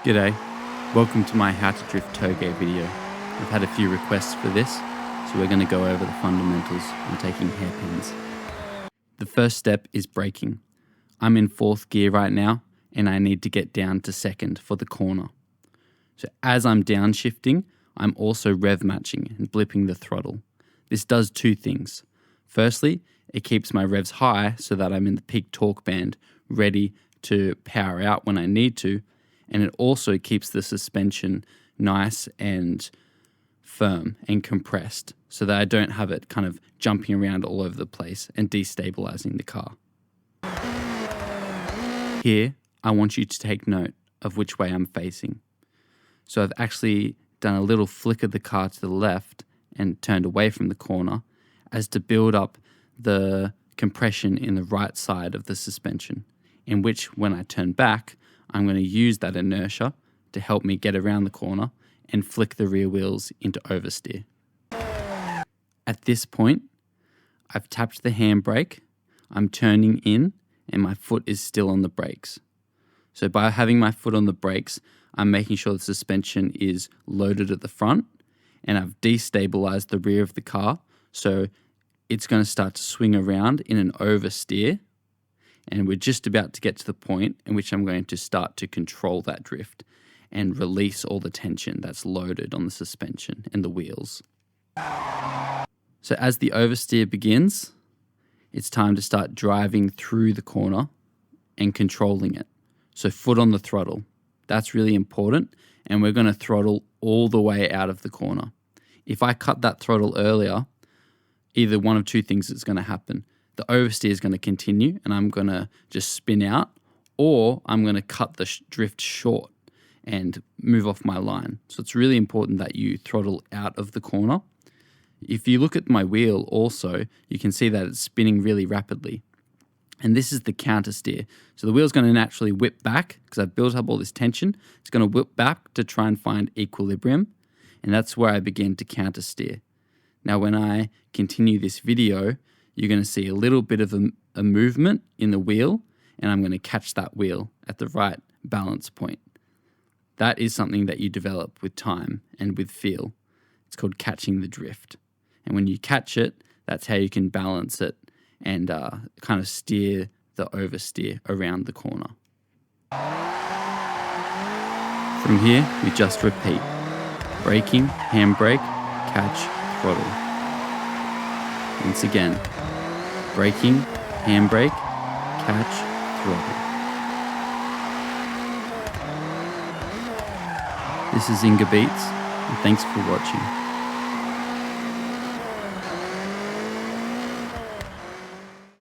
G'day, welcome to my How to Drift Toge video. I've had a few requests for this, so we're going to go over the fundamentals on taking hairpins. The first step is braking. I'm in 4th gear right now, and I need to get down to 2nd for the corner. So as I'm downshifting, I'm also rev matching and blipping the throttle. This does two things. Firstly, it keeps my revs high so that I'm in the peak torque band, ready to power out when I need to, and it also keeps the suspension nice and firm and compressed so that I don't have it kind of jumping around all over the place and destabilizing the car. Here, I want you to take note of which way I'm facing. So I've actually done a little flick of the car to the left and turned away from the corner as to build up the compression in the right side of the suspension, in which when I turn back, I'm going to use that inertia to help me get around the corner and flick the rear wheels into oversteer. At this point, I've tapped the handbrake, I'm turning in, and my foot is still on the brakes. So by having my foot on the brakes, I'm making sure the suspension is loaded at the front, and I've destabilized the rear of the car, so it's going to start to swing around in an oversteer. And we're just about to get to the point in which I'm going to start to control that drift and release all the tension that's loaded on the suspension and the wheels. So as the oversteer begins, it's time to start driving through the corner and controlling it. So foot on the throttle. That's really important, and we're going to throttle all the way out of the corner. If I cut that throttle earlier, either one of two things is going to happen. The oversteer is going to continue and I'm going to just spin out, or I'm going to cut the drift short and move off my line. So it's really important that you throttle out of the corner. If you look at my wheel also, you can see that it's spinning really rapidly. And this is the counter steer. So the wheel's going to naturally whip back because I've built up all this tension. It's going to whip back to try and find equilibrium. And that's where I begin to counter steer. Now, when I continue this video, you're going to see a little bit of a movement in the wheel, and I'm going to catch that wheel at the right balance point. That is something that you develop with time and with feel. It's called catching the drift. And when you catch it, that's how you can balance it and kind of steer the oversteer around the corner. From here, we just repeat. Braking, handbrake, catch, throttle. Once again, braking, handbrake, catch, throttle. This is 𝐃𝐫𝐢𝐟𝐭, and thanks for watching.